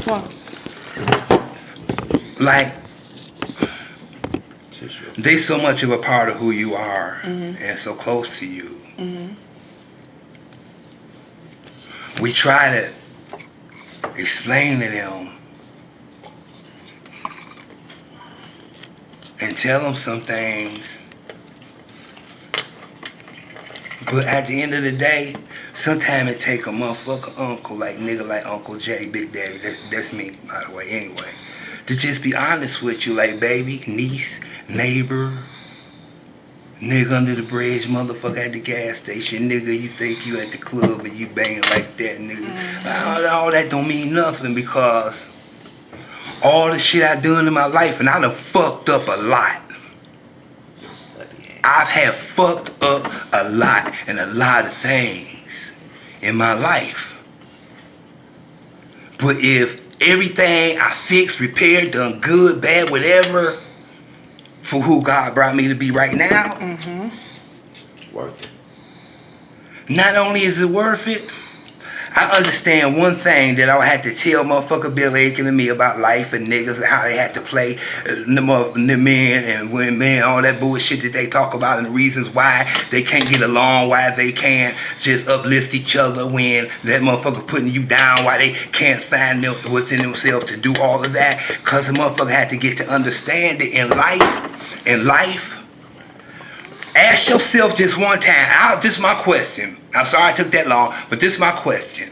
What? Like, they so much of a part of who you are and so close to you. We try to explain to them and tell them some things, but at the end of the day, sometimes it take a motherfucker uncle, like nigga like Uncle Jay, Big Daddy, that's me, by the way, anyway, to just be honest with you, like baby, niece, neighbor, nigga under the bridge, motherfucker at the gas station, nigga, you think you at the club and you banging like that, nigga. All that don't mean nothing, because all the shit I done in my life, and I done fucked up a lot. I've had fucked up a lot and a lot of things in my life. But if everything I fixed, repaired, done good, bad, whatever, for who God brought me to be right now, Worth it. not only is it worth it, I understand one thing that I had to tell motherfucker Bill Aiken and me about life and niggas and how they had to play the men and women, all that bullshit that they talk about and the reasons why they can't get along, why they can't just uplift each other when that motherfucker putting you down, why they can't find them within themselves to do all of that, because the motherfucker had to get to understand it in life. Ask yourself this one time. This is my question. I'm sorry I took that long, but this is my question.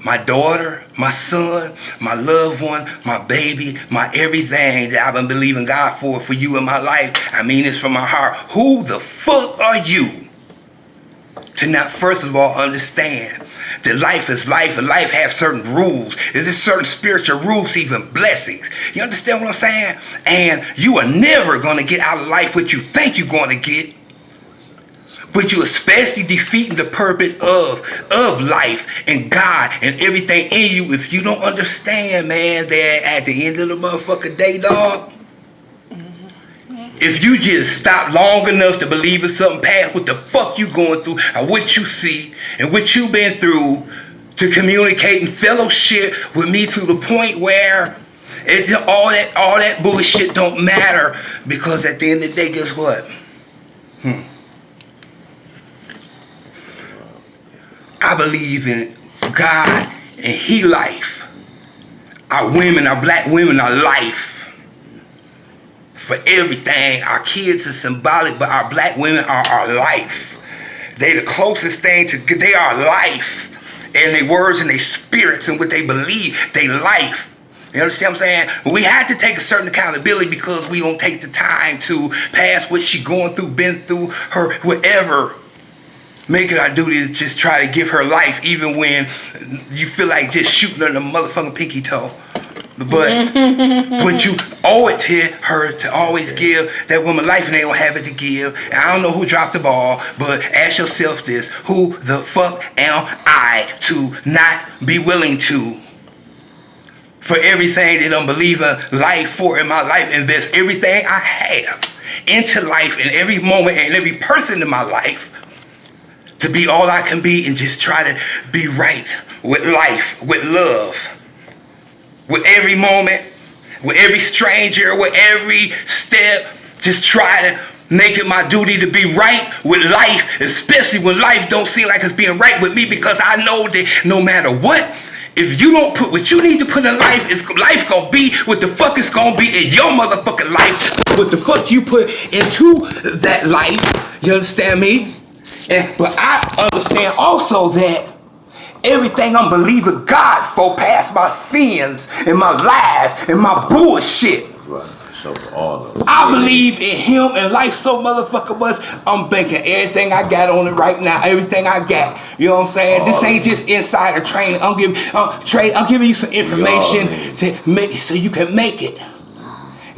My daughter, my son, my loved one, my baby, my everything that I've been believing God for you in my life. I mean this from my heart. Who the fuck are you to not first of all understand that life is life and life has certain rules? There's certain spiritual rules, even blessings. You understand what I'm saying? And you are never going to get out of life what you think you're going to get. But you especially defeating the purpose of life and God and everything in you if you don't understand, man, that at the end of the motherfucking day, dog, if you just stop long enough to believe in something past what the fuck you going through or what you see and what you been through, to communicate and fellowship with me to the point where all that bullshit don't matter, because at the end of the day, guess what? I believe in God and He life. Our women, our black women are life. For everything, our kids are symbolic, but our black women are our life. They the closest thing to, they are life. And their words and their spirits and what they believe, they life. You understand what I'm saying? We had to take a certain accountability because we don't take the time to pass what she going through, been through, her, whatever. Make it our duty to just try to give her life, even when you feel like just shooting her in the motherfucking pinky toe. But you owe it to her to always give that woman life, and they don't have it to give. And I don't know who dropped the ball, but ask yourself this: who the fuck am I to not be willing to, for everything that I'm believing life for in my life, invest everything I have into life in every moment and every person in my life, to be all I can be and just try to be right with life, with love, with every moment, with every stranger, with every step. Just try to make it my duty to be right with life, especially when life don't seem like it's being right with me, because I know that no matter what, if you don't put what you need to put in life, life gonna be what the fuck it's gonna be in your motherfucking life. What the fuck you put into that life, you understand me? But I understand also that everything I'm believing God for, past my sins and my lies and my bullshit, I believe in Him and life so motherfucking much. I'm banking everything I got on it right now. Everything I got. You know what I'm saying? This ain't just insider training. I'm giving you some information to make so you can make it.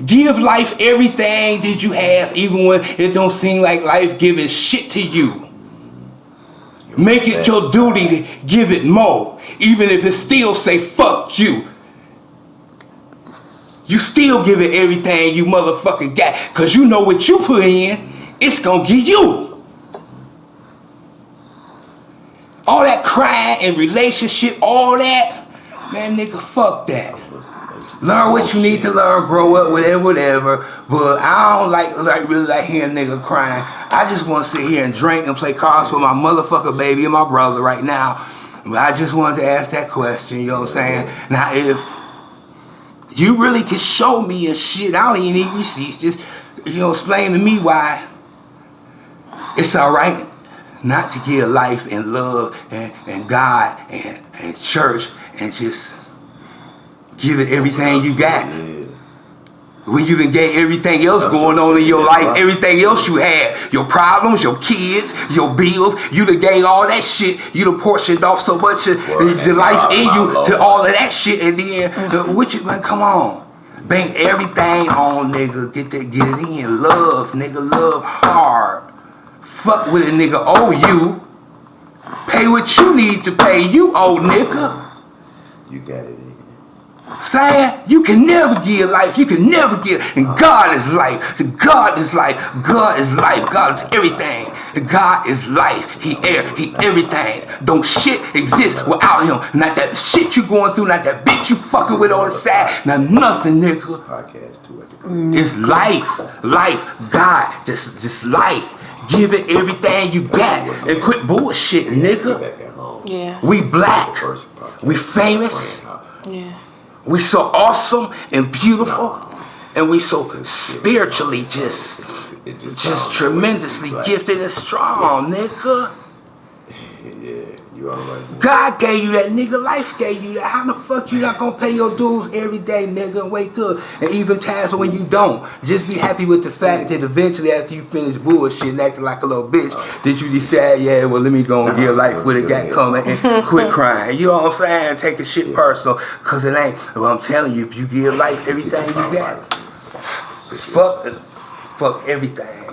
Give life everything that you have, even when it don't seem like life giving shit to you. Make it your duty to give it more, even if it still say fuck you. You still give it everything you motherfucking got, because you know what you put in, it's gonna give you. All that crying and relationship, all that. Man, nigga, fuck that. Learn what you need to learn, grow up, whatever. But I don't really like hearing nigga crying. I just want to sit here and drink and play cards with my motherfucker baby and my brother right now. But I just wanted to ask that question, you know what I'm saying? Now, if you really can show me and shit, I don't even need receipts. Just, explain to me why it's all right not to give life and love and God and church and just give it everything you got. When you done gave everything else going on in your life, everything else you had, your problems, your kids, your bills, you done gave all that shit, you done portioned off so much of the life in you to all of that shit, and then, man, come on. Bang everything on, nigga, get it in, love, nigga, love hard. Fuck with a nigga owe you, pay what you need to pay, you owe nigga. You got it. Saying you can never give life, you can never give, and God is life. God is life. God is life. God is everything. God is life. He everything. Don't shit exist without him. Not that shit you going through, not that bitch you fucking with on the side, not nothing, nigga. It's life. God, just life. Give it everything you got and quit bullshitting, nigga. Yeah. We black. We famous. Yeah. We so awesome and beautiful, and we so spiritually just tremendously gifted and strong, nigga. Yeah, you alright. God gave you that, nigga. Life gave you that. How the fuck you not gonna pay your dues every day, nigga, and wake up? And even times when you don't, just be happy with the fact that eventually after you finish bullshit and acting like a little bitch, that you decide, yeah, well, let me go and get life with it got coming and quit crying. You know what I'm saying? Take the shit personal, cause it ain't. Well, I'm telling you, if you give life everything you got, fuck everything.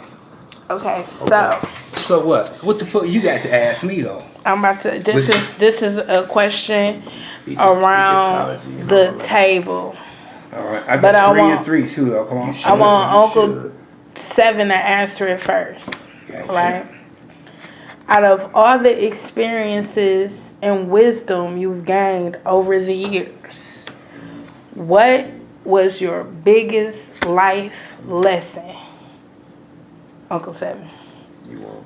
Okay, so what? What the fuck you got to ask me though? I'm about to. This is a question around the table. All right, I got three and three too though. Come on. I want Uncle 7 to answer it first, right? Out of all the experiences and wisdom you've gained over the years, what was your biggest life lesson? Uncle 7. You won't.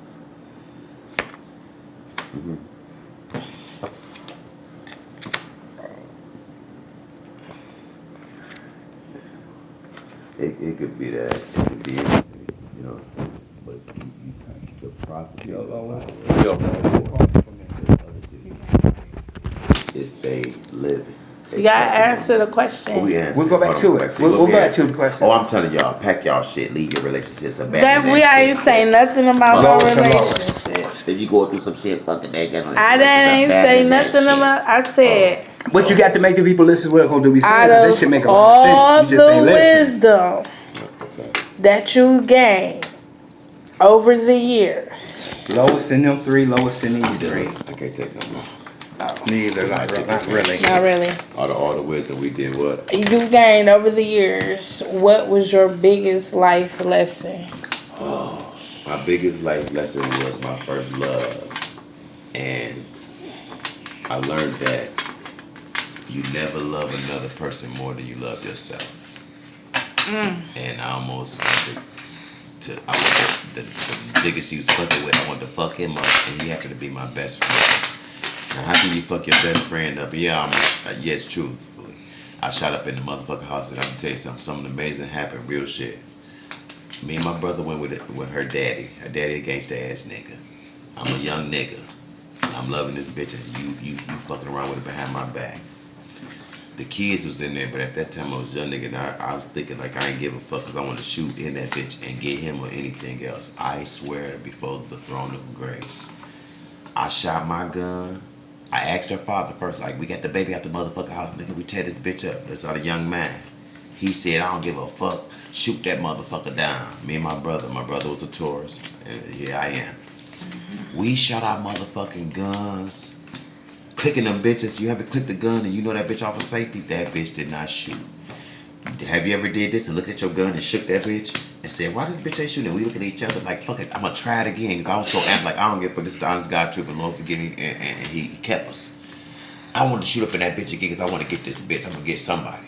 It could be that. It could be anything, But you touch the property of life. It stayed living. You gotta answer the question. We'll go back to it. We'll go back to the question. Oh, I'm telling y'all, pack y'all shit, leave your relationships. That we ain't saying nothing about no relationship. If you go through some shit, fucking that. I didn't say nothing about. I said. What you got to make the people listen? What gonna do? We out that shit make of all the wisdom that you gained over the years. Lowest in them three, lowest in these three. I can't take no more. Neither, not really. Not really. All the wisdom we did what? You gained over the years. What was your biggest life lesson? Oh, my biggest life lesson was my first love. And I learned that you never love another person more than you love yourself. And I almost wanted I was the biggest he was fucking with. I wanted to fuck him up, and he happened to be my best friend. Now, how can you fuck your best friend up? Yeah, yes, truthfully. I shot up in the motherfucking house, and I can tell you something amazing happened, real shit. Me and my brother went with her daddy. Her daddy a gangsta ass nigga. I'm a young nigga. I'm loving this bitch, and you fucking around with it behind my back. The kids was in there, but at that time I was a young nigga, and I was thinking like I ain't give a fuck because I want to shoot in that bitch and get him or anything else. I swear before the throne of grace. I shot my gun. I asked her father first, like, we got the baby out the motherfucking house, nigga, we tear this bitch up. That's not a young man. He said, I don't give a fuck. Shoot that motherfucker down. Me and my brother was a tourist, and here I am. We shot our motherfucking guns. Clicking them bitches. You ever clicked the gun and you know that bitch off of safety? That bitch did not shoot. Have you ever did this and looked at your gun and shook that bitch? and said, why this bitch ain't shooting? We looking at each other like, fuck it, I'm gonna try it again. Because I was so amped, like, I don't give a fuck, this is the honest God truth, and Lord forgive me, and he kept us. I wanted to shoot up in that bitch again because I want to get this bitch. I'm gonna get somebody.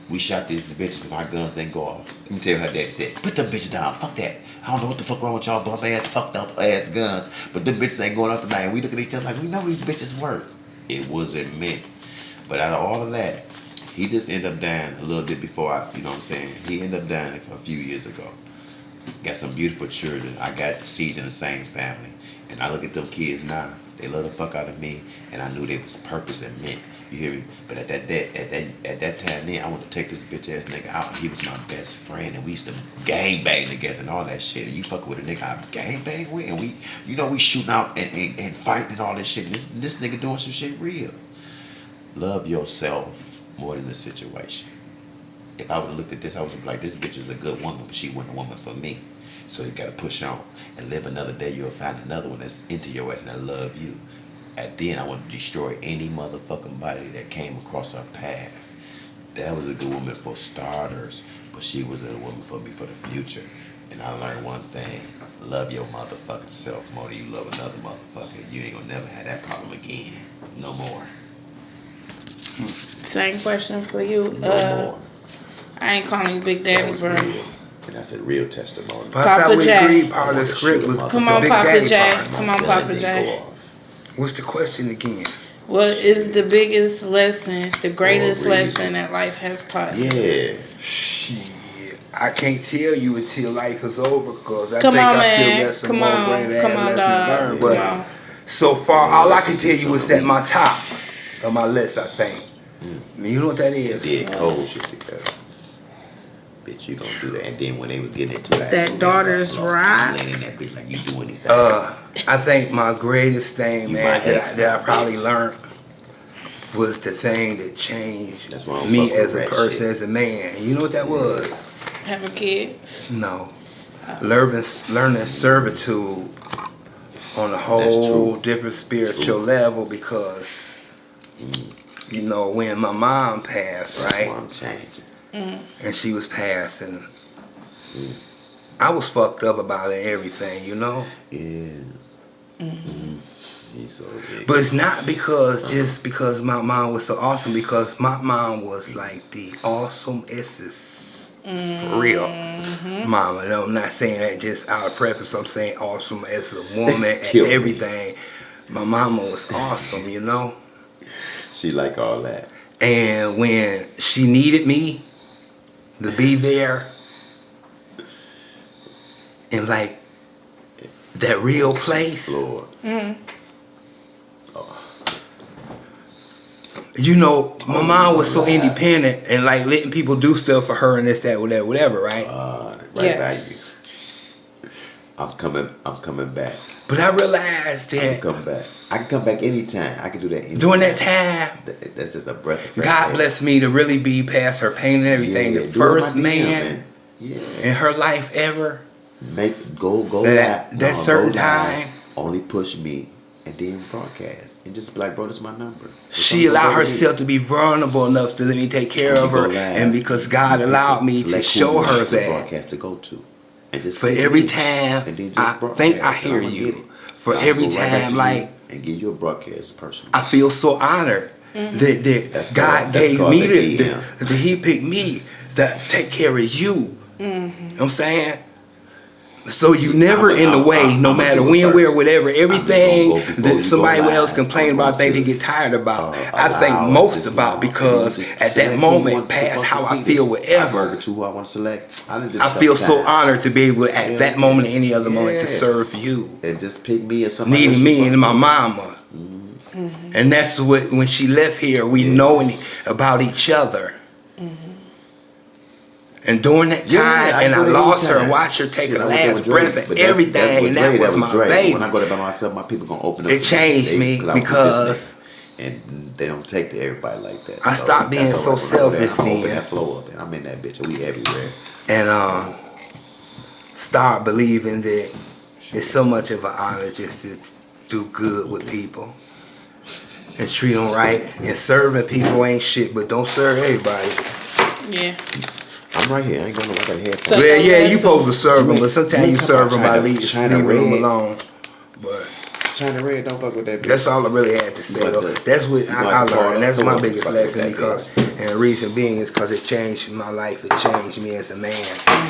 We shot these bitches and our guns didn't go off. Let me tell you how dad said, put them bitches down, fuck that. I don't know what the fuck wrong with y'all bum ass, fucked up ass guns, but them bitches ain't going off tonight. And we look at each other like, we know these bitches work. It wasn't meant. But out of all of that, he just ended up dying a little bit before you know what I'm saying? He ended up dying a few years ago. Got some beautiful children. I got seeds in the same family. And I look at them kids now, they love the fuck out of me, and I knew they was purpose and meant. You hear me? But at that time then, I wanted to take this bitch ass nigga out. He was my best friend, and we used to gang bang together and all that shit. And you fuck with a nigga I gang bang with, and we shooting out and fighting and all this shit. And this nigga doing some shit real. Love yourself more than the situation. If I would have looked at this, I was like, this bitch is a good woman, but she wasn't a woman for me. So you gotta push on and live another day. You'll find another one that's into your ass and that love you. At then, I want to destroy any motherfucking body that came across our path. That was a good woman for starters, but she was a woman for me for the future. And I learned one thing: love your motherfucking self more than you love another motherfucker. You ain't gonna never have that problem again, no more. Same question for you. No more. I ain't calling you Big That Daddy, was bro. real. And that's a real testimony. But I thought Papa we J. agreed part of the script was Come the on, Big Papa Daddy J. part. Come on, Gun Papa didn't J. go off. What's the question again? What is the biggest lesson, the greatest For a reason. lesson that life has taught you? Yeah. Shit, I can't tell you until life is over because I Come think on, I still man. got some Come more on. great Come ass on, lessons dog. to learn. Come But on. so far, Yeah, all I that's can what tell you're you is telling at me. my top of my list, I think. You know what that They is? did cold shit together. Bitch, you gonna do that. And then when they was getting into it, That daughter's right. You laying in that bitch like you do anything. I think my greatest thing, You man, my ex that I now, probably bitch. learned was the thing that changed That's why I don't me fuck with as a that person, shit. as a man. You know what that was? Having kids. No. Learning servitude on a whole That's true. different spiritual True. level because, you know, when my mom passed, That's right? why I'm changing. And she was passing, I was fucked up about it and everything, you know? Yes. He's so big. But it's not because just because my mom was so awesome, because my mom was like the awesomest for real. Mama, no, I'm not saying that just out of preference. I'm saying awesome as a woman and Kill me. everything. My mama was awesome, you know? She like all that. And when she needed me to be there in like that real place, Lord. you know, my mom was so independent and like letting people do stuff for her and this, that, whatever, right? Right Yes. value. I'm coming back. But I realized I can that come back. I can come back anytime. I can do that anytime. during that time, That's just a breath of fresh God air. blessed me to really be past her pain and everything. Yeah, The do it first my DM, man Yeah. in her life ever. Go That live. certain go live, time. Only push me and then broadcast. And just be like, bro, this is my number. She allowed herself to be vulnerable enough to let me take care of her. And because God allowed me to show her that broadcast to go to. And just for pick every me. time, And then just I broadcast, think I and hear I'ma get you. it. For I'll every go right back to time, you like, and give you a broadcast person. I feel so honored that That's God called- gave that's me called a DM. that He picked me to take care of you. You know what I'm saying? So you never in the way, no I'ma matter do it when, first. where, whatever, I'm just everything gonna go before that you somebody go else live. complain I'm about, going think they to, get tired about. I allow think most this about long. because And you just at that select who you moment, want to past how fucking I see feel, this. whatever. I'm over to who I want to select. I done did I this feel couple so times. honored to be able at Yeah, that moment, yeah. any other moment, to Yeah. serve you. And just pick me or somebody Needing else me you and my fuck mama. And that's what, when she left here, we knowing about each other. And during that Yeah, time, I and I go there lost her, anytime. watch her take Shit, her I went there last with Dre, breath but and that's everything, with and Dre, that was my Dre. baby. When I go there by myself, my people gonna open up. It to changed me 'cause I was with this because nigga. And they don't take to everybody like that. I stopped being that's all so right. When I go there, selfish I'm open then. that flow up, and I'm in that bitch. And we everywhere. And start believing that it's so much of an honor just to do good with people and treat them right. And serving people ain't shit, but don't serve everybody. Yeah. I'm I'm right here. I ain't going nowhere. I got a headphone. So- Well, yeah, you supposed to serve them, but sometimes you You ain't serve them by talking leaving China them Red. alone. But China Red, don't fuck with that bitch. that's all I really had to say. But Though. the- That's what you I like the learned. part And that's of my the biggest fuck lesson with that because, and the reason being is because it changed my life. It changed me as a man.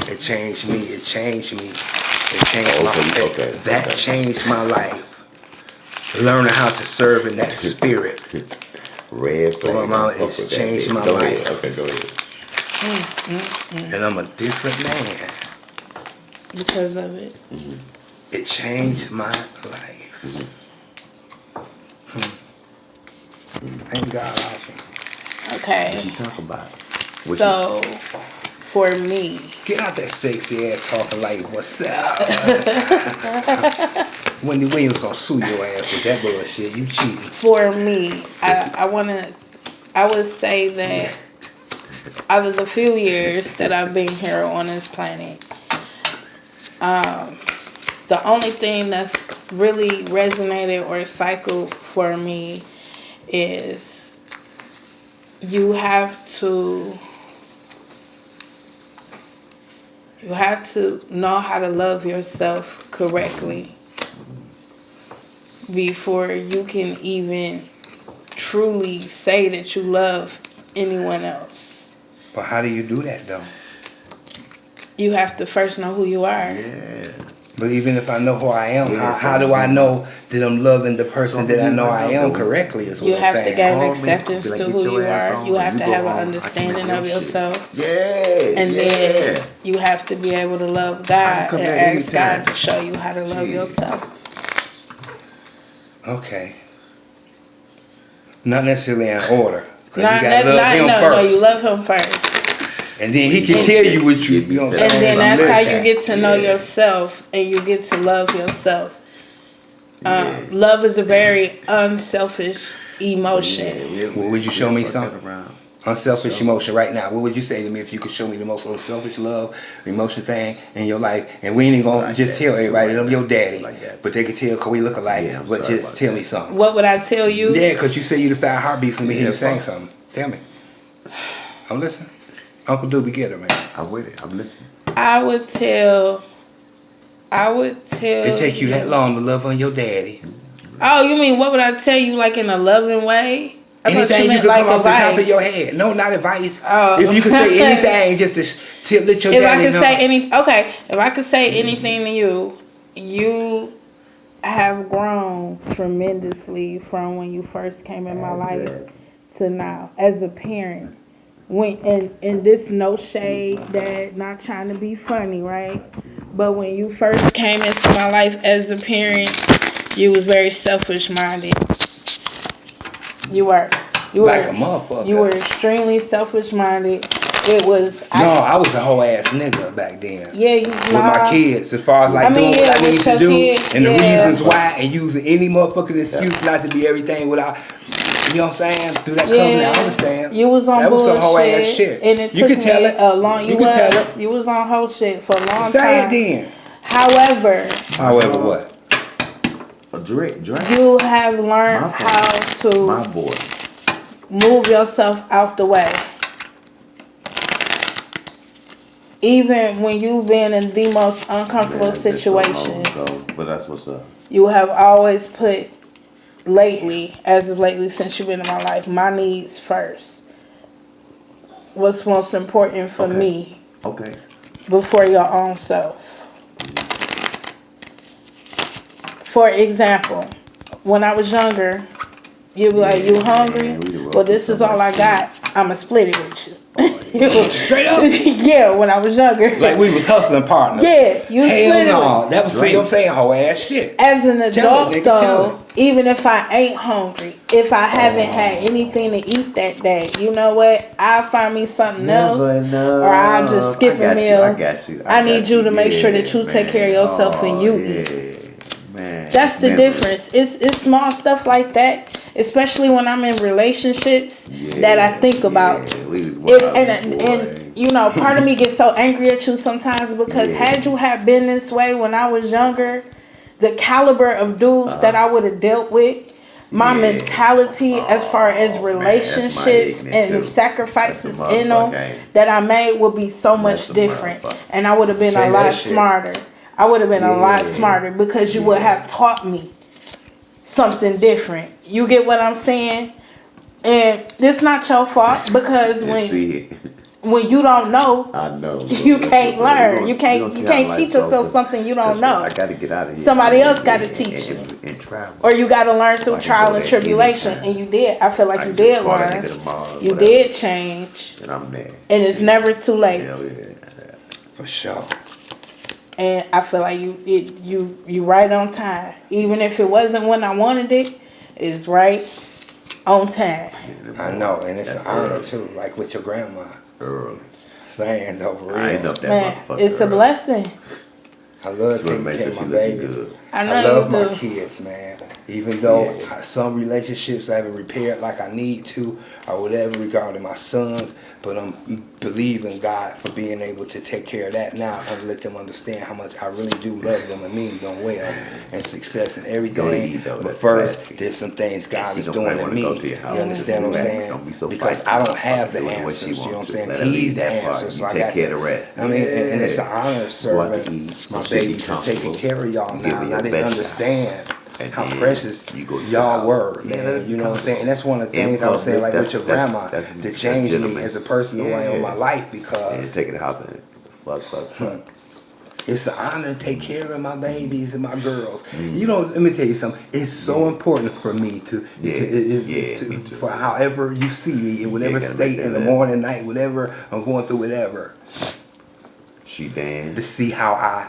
It changed me. It changed me. It changed my Okay. That changed my life. Learning how to serve in that spirit. Red flag. Well, Mama, don't fuck it's with that changed bitch. my Go life. ahead. Okay, go ahead. And I'm a different man. Because of it. It changed my life. Thank God. Awesome. What Okay. you talking about? So, for me, Get out that sexy ass talking like what's up. Wendy Williams gonna sue your ass with that bullshit. You cheating. for me, I would say that out of the few years that I've been here on this planet, the only thing that's really resonated or cycled for me is you have to know how to love yourself correctly before you can even truly say that you love anyone else. But how do you do that though? You have to first know who you are. Yeah. But even if I know who I am, Yeah, how do I know that I'm loving the person that I know I am correctly is what You I'm have to saying. gain Call me. acceptance Be like, to get who your you ass are. on. You have You to go have an home, I can understanding make of your shit. yourself. Yeah. And then you have to be able to love God come and there ask anytime. God to show you how to love Jeez. yourself. Okay. Not necessarily in order. Cause Not, you gotta love him no, first. you love him first. And then he can tell you what you know what I'm And saying? then that's how you get to know Yeah. yourself and you get to love yourself. Yeah. Love is a very unselfish emotion. Yeah, Well, would you show me fuck something? that around. Unselfish emotion right now. What would you say to me if you could show me the most unselfish love, emotion thing in your life? And we ain't even gonna Like just that. tell everybody Like I'm your daddy. Like that. But they could tell because we look alike. Yeah, I'm but sorry just about tell that. me something. What would I tell you? Yeah, because you say you the 5 heartbeats when me hear Yeah, you saying fuck. something. Tell me. I'm listening. Uncle Doobie, get her, man. I'm with it. I'm listening. I would tell. It take you that long to love on your daddy. Oh, you mean what would I tell you, like in a loving way? I thought Anything you meant could like come off the top advice. of your head. No, not advice. Oh. If you could say anything just to let your If I daddy could know. say if I could say anything to you, you have grown tremendously from when you first came in my life to now as a parent. When and this no shade, Dad, not trying to be funny, right? But when you first came into my life as a parent, you was very selfish minded. You were Like a motherfucker. You were extremely selfish minded. It was I was a whole ass nigga back then. Yeah, you With my kids, as far as like I mean, doing yeah, what I with need to your do, kids, and the yeah. reasons why, and using any motherfucking excuse not to be everything without, you know what I'm saying? Through that covenant, I understand. You was on that was bullshit, some whole ass shit. and it you took could tell me it. a long. You could tell it. You was on whole shit for a long Say time. it then. However, what? A Drake. you have learned My how to My boy. move yourself out the way. Even when you've been in the most uncomfortable Man, that's so long situations, ago, but that's what's up. you have always put as of lately since you've been in my life, my needs first. What's most important for me Okay. before your own self. For example, when I was younger, you'd be like, you hungry? Well, this is all I got. I'ma split it with you. Straight up? Yeah, when I was younger. Like we was hustling partners. Yeah, you Hell split it no. with That was, see what I'm saying, whole ass shit. As an Tell adult, it, nigga, tell though, even if I ain't hungry, if I haven't had anything to eat that day, you know what? I'll find me something else, or I'll just skip a meal. I got you. I need you to make sure that you take care of yourself and you eat. Man. That's the difference. It's small stuff like that, especially when I'm in relationships that I think about. And you know, part of me gets so angry at you sometimes because had you have been this way when I was younger, the caliber of dudes that I would have dealt with, my Yeah. mentality as far as Oh, man, that's relationships my ignorant and too. sacrifices That's the in them motherfucker. that I made would be so That's much the different, motherfucker. and I would have been Say a that lot shit. smarter. I would have been a lot Yeah. smarter because you would Yeah. have taught me something different. You get what I'm saying? And it's not your fault because when you don't know, I know. you can't learn. You can't teach yourself yourself something you don't know. I got to get out of here. Somebody else gotta teach you. And travel. Or you got to learn through I can trial go and there tribulation, anytime. and you did. I feel like I you can did just call that learn. nigga tomorrow, You whatever, did change, and I'm there. and it's never too late. Hell yeah. For sure. And I feel like you right on time. Even if it wasn't when I wanted it, it's right on time. I know, and it's That's an honor early. too, like with your grandma. Early. Saying though, for I ain't real. up that Man, motherfucker. it's a early. blessing. I love Just wanna taking make care sure of she my looking babies. good. I know I love you my do. kids, man. Even though Yeah. some relationships I haven't repaired like I need to, or whatever regarding my sons, but I'm believing God for being able to take care of that now and let them understand how much I really do love them and mean them well and success and Go to everything. eat, though. But That's first, classic. there's some things God She is gonna doing wanna to me. go to your You house. understand what I'm Relax. saying? Don't be so Because feisty. I don't have the Doing what answers. she You know what I'm wants to. saying? Let her He's lead the that part. answer. You So I take got care to, of the rest. I mean, and it's an Yeah. honor Go out to serving eat, my so she be babies and taking comfortable. care of y'all You give now. her And your I didn't best understand And how then precious you go to your y'all house. were, Yeah, man. You know what I'm saying? And that's one of the In things I was saying, public, like with your that's- grandma, that's to change me gentleman. as a person who I am in my Yeah. life, And because take it to the house and fuck. it's an honor to take care of my babies and my girls. Mm. You know, let me tell you something. It's so important for me to, Yeah. Yeah, me too. for however you see me in whatever gotta make state, that in the happen. morning, night, whatever I'm going through, whatever, She to dance. see how I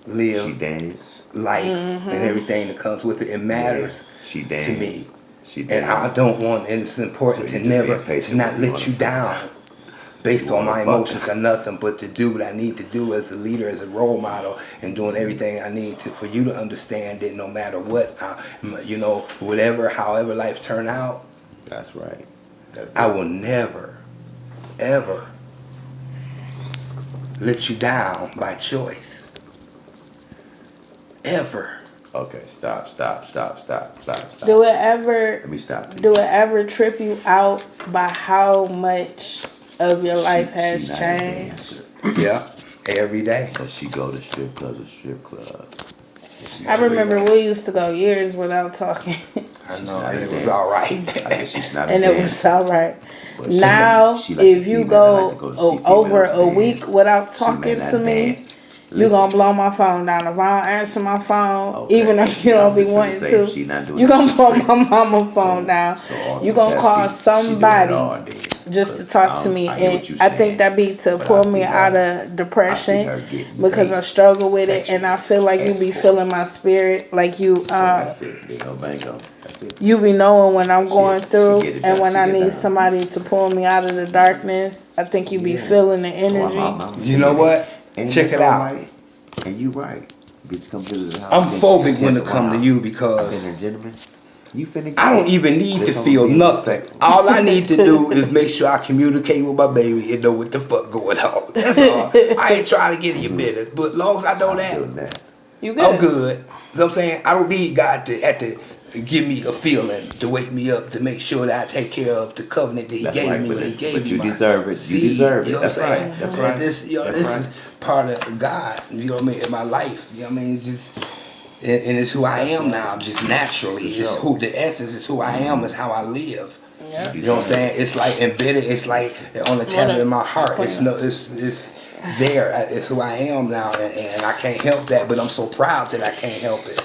She live dance. life and everything that comes with it. It matters. She dance. to me. She And I dance. don't want, and it's important So to you just never, being patient to not with you let on you the down based You on my wanna fuck. emotions or nothing, but to do what I need to do as a leader, as a role model, and doing everything I need to, for you to understand that no matter what, you know, whatever, however life turn out, That's right. That's I it. will never, ever let you down by choice. Ever. Okay, stop. Do it ever Let me stop. do it ever trip you out by how much of your life has she not a changed? dancer. Yeah. Every day. But she go to strip clubs or strip clubs. I remember we used to go years without talking, I know, not and a it was dancer. all right. I said she's not a and it dancer. was all right. But she- Now, she like if a you female that go, like to go to see over females a dance. week without She may talking not to me, dance. you Listen, gonna blow my phone down. If I don't answer my phone, okay, even so if you don't be I'm just wanting gonna say to, she not doing you it, gonna she blow free. my mama phone So- down. so all You to gonna tap call to, she doing it somebody all day. just to 'Cause talk to me, I hear and what you I think saying, that be to but pull I see me her- out of I see depression her getting because I dates, struggle with it, and I feel like you be escort. feeling my spirit, like you So that's it. Bingo, bango. That's it. you be knowing when I'm going She through, get it and done, when she I get need down. somebody to pull me out of the darkness. I think you be Yeah. feeling the Oh, energy. I'm You know what? And Check it's it all out. right. And you right. Bitch, come visit the house. I'm Then phobic when take it come to around. you I've because been a gentleman. You finna get I don't it. even need to Just on feel being nothing. respectful. All I need to do is make sure I communicate with my baby and know what the fuck going on. That's all. I ain't trying to get in your business, but as long as I know I'm that, doing that. You good? I'm good. You know what I'm saying? I don't need God to have to give me a feeling to wake me up to make sure that I take care of the covenant that He That's gave right, me when He gave but me you my deserve it. You seed. deserve it. You know That's what I'm right. saying? That's And right. This, That's this right. is part of God. You know what I mean? In my life. You know what I mean? It's just. And it's who I am now, just naturally. For It's sure. who the essence is who I am, is how I live. Yeah. You know what I'm saying? It's like embedded. It's like on the tablet in my heart. It's no. It's there. It's who I am now, and I can't help that. But I'm so proud that I can't help it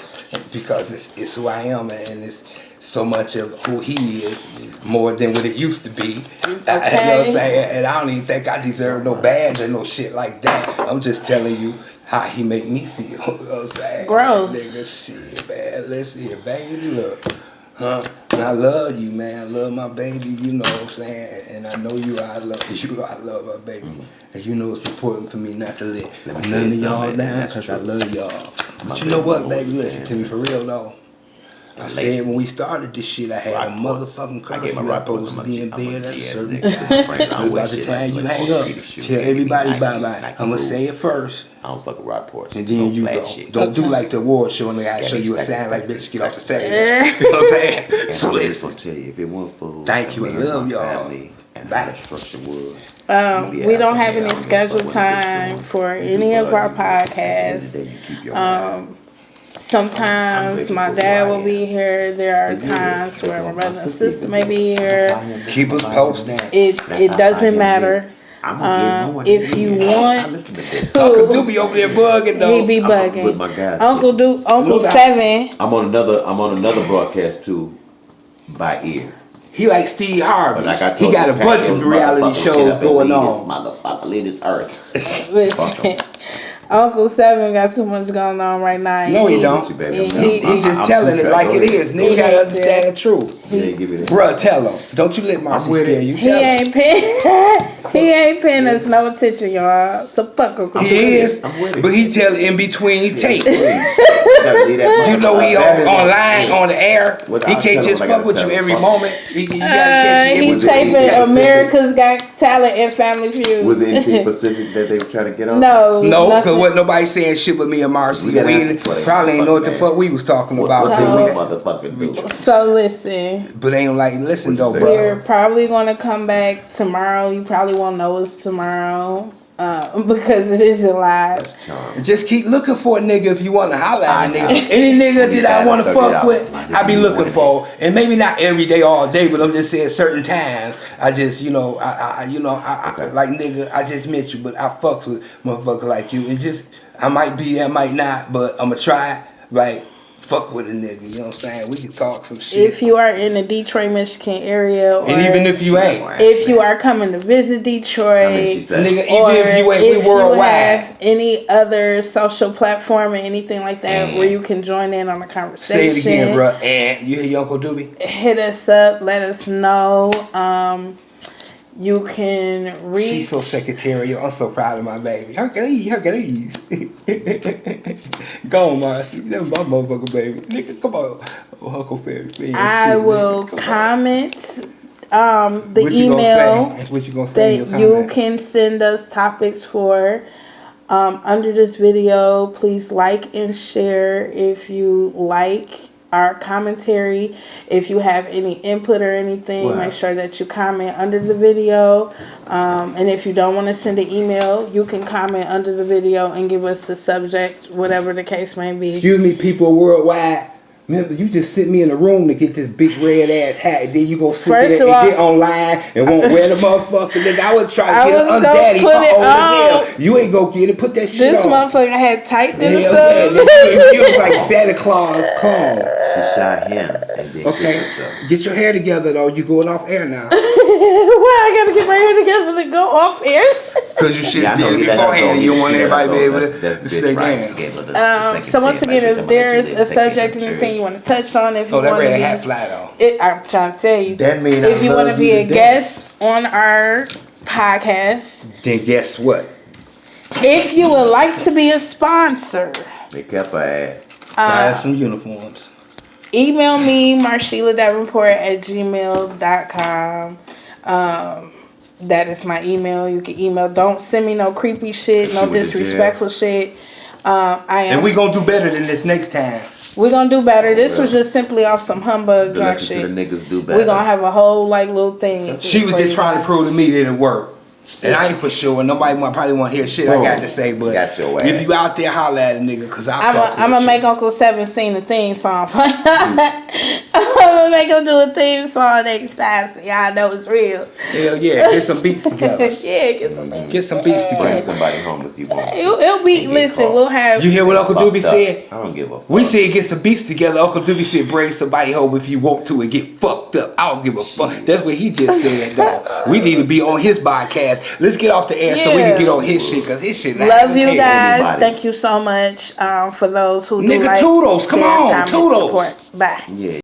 because it's who I am, and it's so much of who He is more than what it used to be. You know what I'm saying? And I don't even think I deserve no badge or no shit like that. I'm just telling you how He make me feel. You know what I'm saying? Gross. Nigga, shit, man. Listen here, baby, look. Huh? And I love you, man. I love my baby, you know what I'm saying? And I know you, I love you, I love my baby. And you know it's important for me not to let Let me tell none you of y'all something, down that's because I true. love y'all. My But you know baby what, boy baby? was Listen to me dancing. for real, though. I said when we started this shit, I had a motherfucking curfew. I gave my You rock supposed to be in bed at a certain time. time. By the time you hang up, tell everybody bye-bye. I'm going to say it first. I don't fuck with Rockports. And then you go. Shit. Don't do like the award show and they gotta show you a sign like bitch get off the stage. You know what I'm saying? So let's tell you, if it weren't for thank you, I love y'all. And Bye. the structure was. We don't have any scheduled time for any of our podcasts. Sometimes my dad will be here. There are times where my brother and sister may be here. Keep us posted. It doesn't matter. If you want Uncle Do be over there bugging though. He be bugging. With my guys. Uncle Seven. I'm on another broadcast too, by ear. He like Steve Harvey. But like I told he got you, a bunch of reality shows going on. Motherfucker, leave this earth. Listen, Uncle Seven got too much going on right now. No, he don't. He just telling it like it is. Nigga gotta understand the truth. Bruh, tell him. Don't you let Marcy scare you. He ain't paying us no attention, y'all. So fuck Uncle He is, but he tell in between takes. You know he online on the air. He can't just fuck with you every moment. He taping America's Got Talent and Family Feud. Was it anything specific that they were trying to get on? No, because wasn't nobody saying shit but me and Marcy. We probably ain't know what the fuck we was talking about. So listen. But ain't like listen though, bro. We're probably gonna come back tomorrow. You probably won't know it's tomorrow. Because it isn't live. Just keep looking for a nigga if you want to holler at a nigga. Any nigga that I want to fuck with, I be looking for. And maybe not every day, all day, but I'm just saying certain times. I just, I like nigga, I just met you, but I fucks with motherfuckers like you. And just, I might be, I might not, but I'm going to try, right? Fuck with a nigga, you know what I'm saying? We can talk some shit. If you are in the Detroit, Michigan area, or and even if you ain't, if you are coming to visit Detroit, nigga, or even if you ain't, we worldwide. Have any other social platform or anything like that where you can join in on the conversation. Say it again, bro. And you hear your Uncle Doobie? Hit us up. Let us know. You can reach. She's so secretarial. I'm so proud of my baby. Hercules. Go on, Marcy. That's my motherfucker, baby. Nigga, come on. Oh, Uncle Fairy. I will comment the email that you can send us topics for. Under this video, please like and share if you like our commentary. If you have any input or anything, make sure that you comment under the video. And if you don't want to send an email, you can comment under the video and give us the subject, whatever the case may be. Excuse me, people worldwide. Remember, you just sent me in the room to get this big red ass hat, and then you go sit there and get online and won't wear the motherfucker. Nigga, I was trying to get an undaddy for old as hell. You ain't go get it. Put that shit on. This motherfucker had typed in You was like Santa Claus clone. She shot him and then okay, get your hair together though. You going off air now. Why I gotta get my hair together to go off air? Because you should did it beforehand. You want everybody to be able to say damn. So once again, if there's a subject, anything you want to touch on, if you want to be, hat fly though. I'm trying to tell you, that mean if you want to be a guest on our podcast, then guess what? If you would like to be a sponsor, they kept her ass. Buy us some uniforms. Email me, marshilladavenport@gmail.com. That is my email. You can email. Don't send me no creepy shit, no disrespectful shit. And we gonna do better than this next time. We're gonna do better. This was just simply off some humbug drunk shit. The niggas do better. We're gonna have a whole little thing. She was just trying to prove to me that it worked. And I ain't for sure. Nobody probably want to hear shit I got to say. But if you out there, holler at a nigga, cause I'm gonna make Uncle Seven sing the theme song. I'm gonna make him do a theme song next time, so y'all know it's real. Hell yeah, get some beats together. Get some beats together. Bring somebody home if you want. It'll be. Listen, we'll have. You hear what Uncle Doobie said? I don't give a fuck. We said get some beats together. Uncle Doobie said bring somebody home if you want to and get fucked up. I don't give a fuck. That's what he just said, though. We need to be on his podcast. Let's get off the air so we can get on his shit, because his shit love you guys. Anybody. Thank you so much for those who do like, Toodles, come on, comment, Toodles. support. Bye. Yeah.